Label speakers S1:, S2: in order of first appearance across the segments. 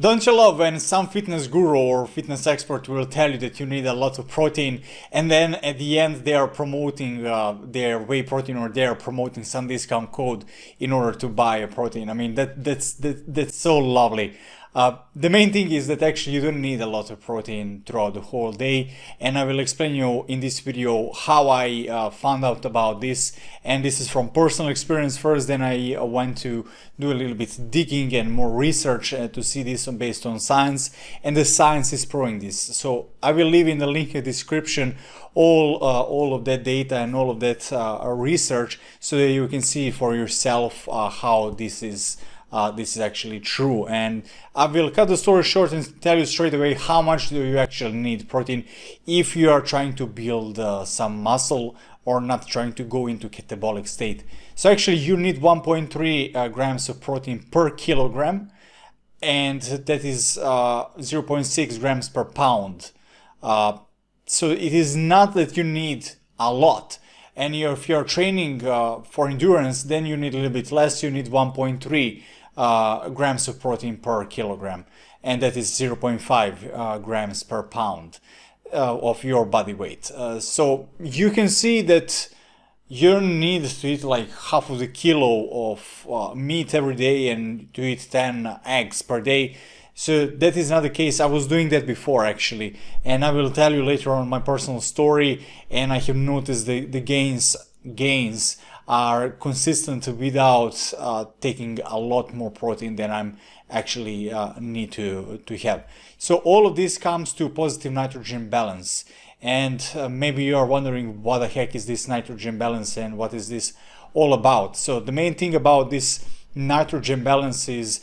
S1: Don't you love when some fitness guru or fitness expert will tell you that you need a lot of protein, and then at the end they are promoting their whey protein, or they are promoting some discount code in order to buy a protein? I mean, that's so lovely. The main thing is that actually you don't need a lot of protein throughout the whole day, and I will explain you in this video how I found out about this. And this is from personal experience first, then I went to do a little bit digging and more research to see this based on science, and the science is proving this. So I will leave in the link in the description all of that data and all of that research, so that you can see for yourself how this is actually true. And I will cut the story short and tell you straight away how much do you actually need protein if you are trying to build some muscle or not trying to go into catabolic state. So actually you need 1.3 grams of protein per kilogram, and that is 0.6 grams per pound. So it is not that you need a lot. And if you're training for endurance, then you need a little bit less. You need 1.3 grams of protein per kilogram, and that is 0.5 grams per pound of your body weight. So you can see that you need to eat like half of the kilo of meat every day and to eat 10 eggs per day. So that is not the case. I was doing that before actually, and I will tell you later on my personal story, and I have noticed the gains are consistent without taking a lot more protein than I'm actually need to have. So all of this comes to positive nitrogen balance. And maybe you are wondering what the heck is this nitrogen balance and what is this all about. So the main thing about this nitrogen balance is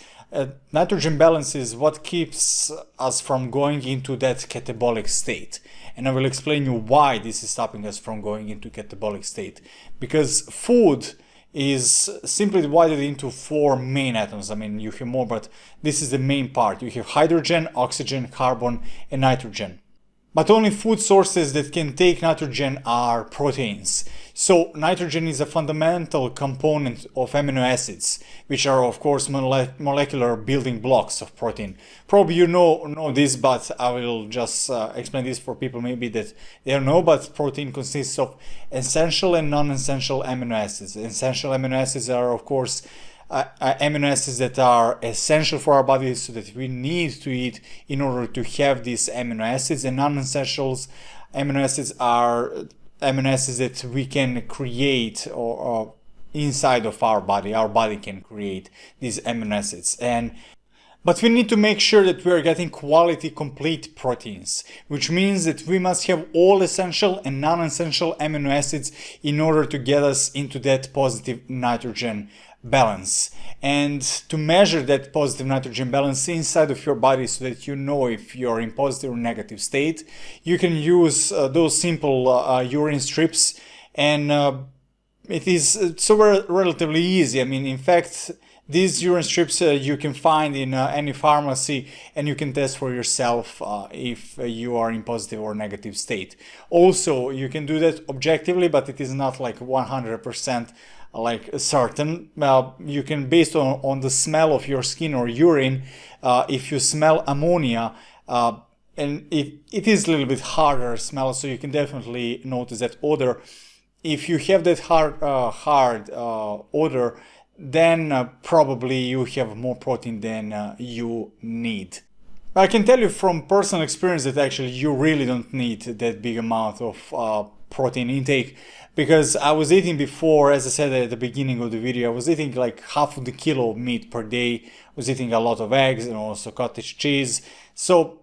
S1: what keeps us from going into that catabolic state. And I will explain you why this is stopping us from going into catabolic state. Because food is simply divided into four main atoms. I mean, you have more, but this is the main part. You have hydrogen, oxygen, carbon, and nitrogen. But only food sources that can take nitrogen are proteins. So nitrogen is a fundamental component of amino acids, which are of course molecular building blocks of protein. Probably you know this, but I will just explain this for people maybe that they don't know. But protein consists of essential and non-essential amino acids. Essential amino acids are of course amino acids that are essential for our bodies, so that we need to eat in order to have these amino acids. And non-essential amino acids are amino acids that we can create or inside of our body can create these amino acids. But we need to make sure that we are getting quality complete proteins, which means that we must have all essential and non-essential amino acids in order to get us into that positive nitrogen balance. And to measure that positive nitrogen balance inside of your body, so that you know if you're in positive or negative state, you can use those simple urine strips, and it is so relatively easy. I mean, in fact, these urine strips you can find in any pharmacy, and you can test for yourself if you are in positive or negative state. Also, you can do that objectively, but it is not like 100% like certain. You can, based on the smell of your skin or urine, if you smell ammonia, and it is a little bit harder smell, so you can definitely notice that odor. If you have that hard odor, then probably you have more protein than you need. I can tell you from personal experience that actually you really don't need that big amount of protein intake, because I was eating before, as I said at the beginning of the video, I was eating like half of the kilo of meat per day. I was eating a lot of eggs and also cottage cheese. So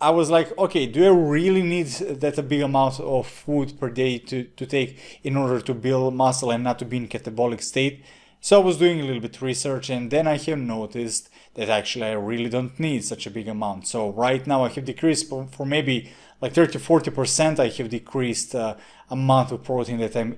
S1: I was like, okay, do I really need that a big amount of food per day to take in order to build muscle and not to be in catabolic state? So I was doing a little bit of research, and then I have noticed that actually I really don't need such a big amount. So right now I have decreased for maybe like 30-40%. I have decreased amount of protein that I'm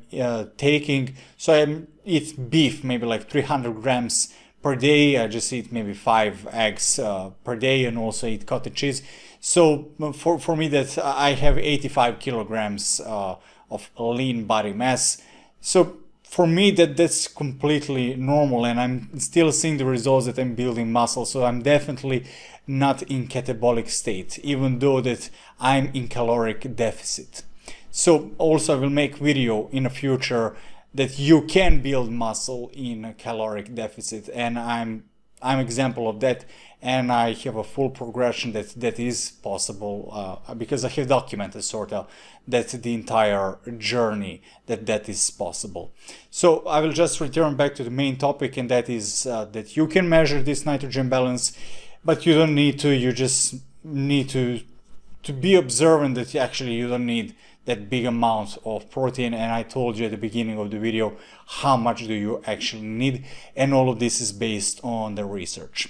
S1: taking. So I eat beef maybe like 300 grams per day. I just eat maybe 5 eggs per day, and also eat cottage cheese. So for me, that I have 85 kilograms of lean body mass. So for me that's completely normal, and I'm still seeing the results that I'm building muscle. So I'm definitely not in catabolic state, even though that I'm in caloric deficit. So also I will make video in the future that you can build muscle in a caloric deficit, and I'm example of that, and I have a full progression that is possible because I have documented sort of that the entire journey that is possible. So I will just return back to the main topic, and that is that you can measure this nitrogen balance, but you don't need to. You just need to be observant that actually you don't need that big amount of protein. And I told you at the beginning of the video how much do you actually need, and all of this is based on the research.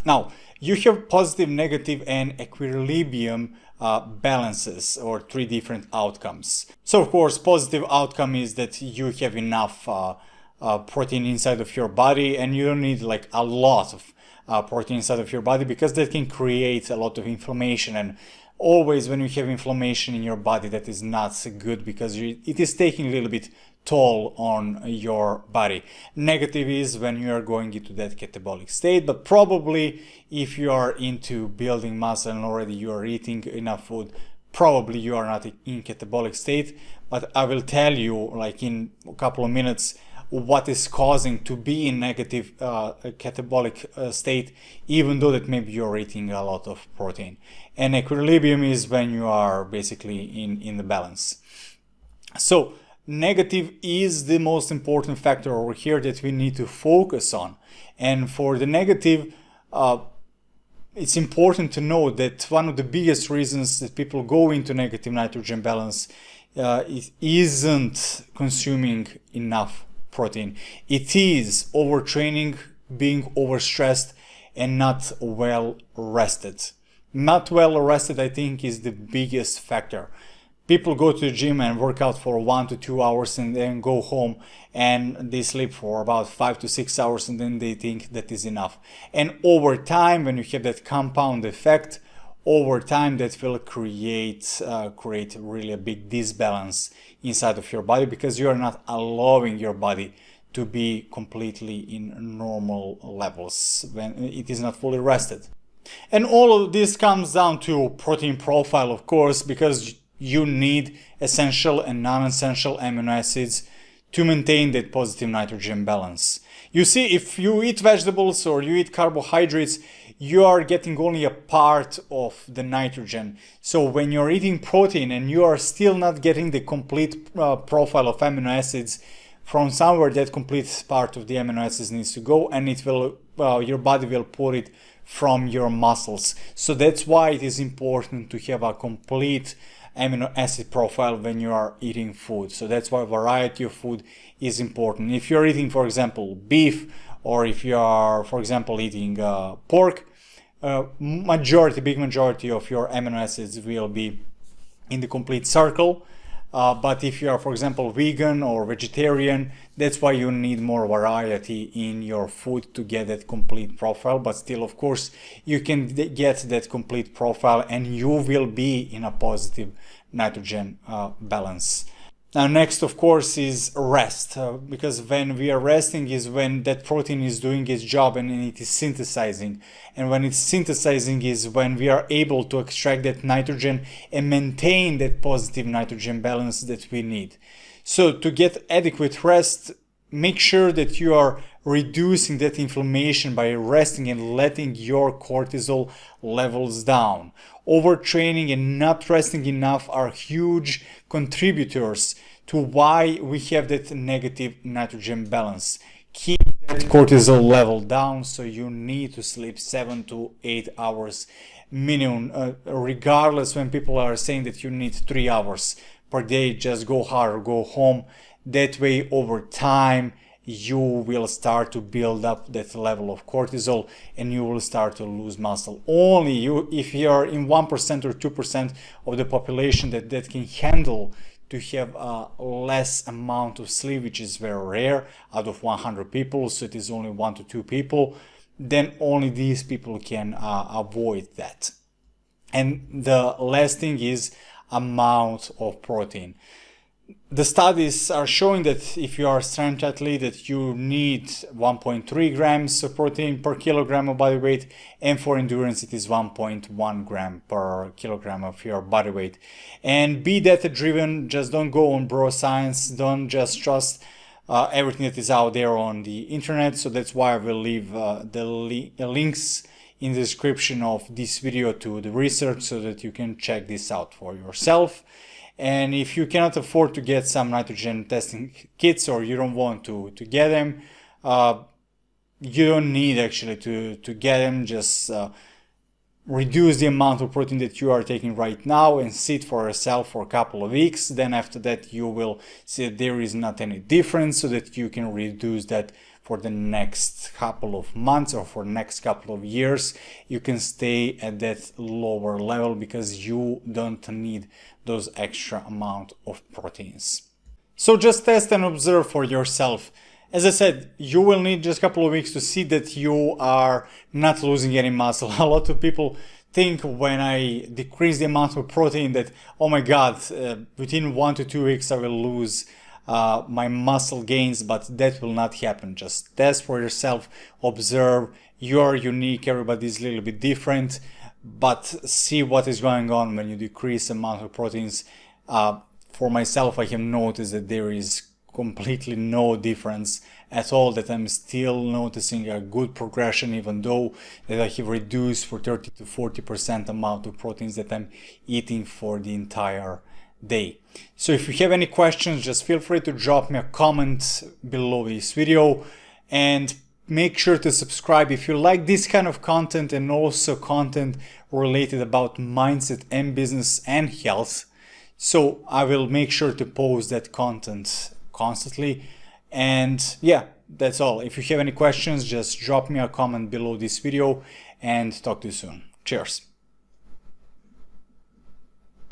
S1: Now you have positive, negative, and equilibrium balances, or three different outcomes. So of course positive outcome is that you have enough protein inside of your body, and you don't need like a lot of protein inside of your body, because that can create a lot of inflammation. And always when you have inflammation in your body, that is not good, because it is taking a little bit toll on your body. Negative is when you are going into that catabolic state, but probably if you are into building muscle and already you are eating enough food, probably you are not in catabolic state. But I will tell you like in a couple of minutes what is causing to be in negative catabolic state, even though that maybe you're eating a lot of protein. And equilibrium is when you are basically in the balance. So negative is the most important factor over here that we need to focus on. And for the negative, it's important to know that one of the biggest reasons that people go into negative nitrogen balance isn't consuming enough protein. It is overtraining, being overstressed, and not well rested. Not well rested, I think, is the biggest factor. People go to the gym and work out for 1 to 2 hours and then go home and they sleep for about 5 to 6 hours, and then they think that is enough. And over time, when you have that compound effect, over time that will create really a big disbalance inside of your body, because you are not allowing your body to be completely in normal levels when it is not fully rested. And all of this comes down to protein profile, of course, because you need essential and non-essential amino acids to maintain that positive nitrogen balance. You see, if you eat vegetables or you eat carbohydrates, you are getting only a part of the nitrogen. So when you're eating protein and you are still not getting the complete profile of amino acids, from somewhere that complete part of the amino acids needs to go, and it will your body will put it from your muscles. So that's why it is important to have a complete amino acid profile when you are eating food. So that's why variety of food is important. If you're eating, for example, beef, or if you are, for example, eating pork, big majority of your amino acids will be in the complete circle. But if you are, for example, vegan or vegetarian, that's why you need more variety in your food to get that complete profile. But still, of course, you can get that complete profile and you will be in a positive nitrogen balance. Now, next, of course, is rest, because when we are resting is when that protein is doing its job and it is synthesizing. And when it's synthesizing is when we are able to extract that nitrogen and maintain that positive nitrogen balance that we need. So to get adequate rest, make sure that you are reducing that inflammation by resting and letting your cortisol levels down. Overtraining and not resting enough are huge contributors to why we have that negative nitrogen balance. Keep that cortisol level down, so you need to sleep 7 to 8 hours minimum, regardless when people are saying that you need 3 hours per day, just go hard or go home. That way, over time, you will start to build up that level of cortisol and you will start to lose muscle. Only if you are in 1% or 2% of the population that can handle to have a less amount of sleep, which is very rare out of 100 people, so it is only 1 to 2 people, then only these people can avoid that. And the last thing is amount of protein. The studies are showing that if you are a strength athlete, that you need 1.3 grams of protein per kilogram of body weight, and for endurance it is 1.1 gram per kilogram of your body weight. And be data driven, just don't go on bro science, don't just trust everything that is out there on the internet. So that's why I will leave the links in the description of this video to the research so that you can check this out for yourself. And if you cannot afford to get some nitrogen testing kits, or you don't want to get them, you don't need actually to get them. Just reduce the amount of protein that you are taking right now and sit for yourself for a couple of weeks. Then after that you will see that there is not any difference, so that you can reduce that for the next couple of months or for the next couple of years. You can stay at that lower level because you don't need those extra amount of proteins. So just test and observe for yourself. As I said, you will need just a couple of weeks to see that you are not losing any muscle. A lot of people think when I decrease the amount of protein that, oh my god, within 1 to 2 weeks I will lose my muscle gains, but that will not happen. Just test for yourself, observe. You are unique, everybody's a little bit different, but see what is going on when you decrease the amount of proteins. For myself, I have noticed that there is completely no difference at all, that I'm still noticing a good progression, even though that I have reduced for 30 to 40% amount of proteins that I'm eating for the entire day. So if you have any questions, just feel free to drop me a comment below this video, and make sure to subscribe if you like this kind of content, and also content related about mindset and business and health. So I will make sure to post that content constantly. And yeah, that's all. If you have any questions, just drop me a comment below this video, and talk to you soon. Cheers.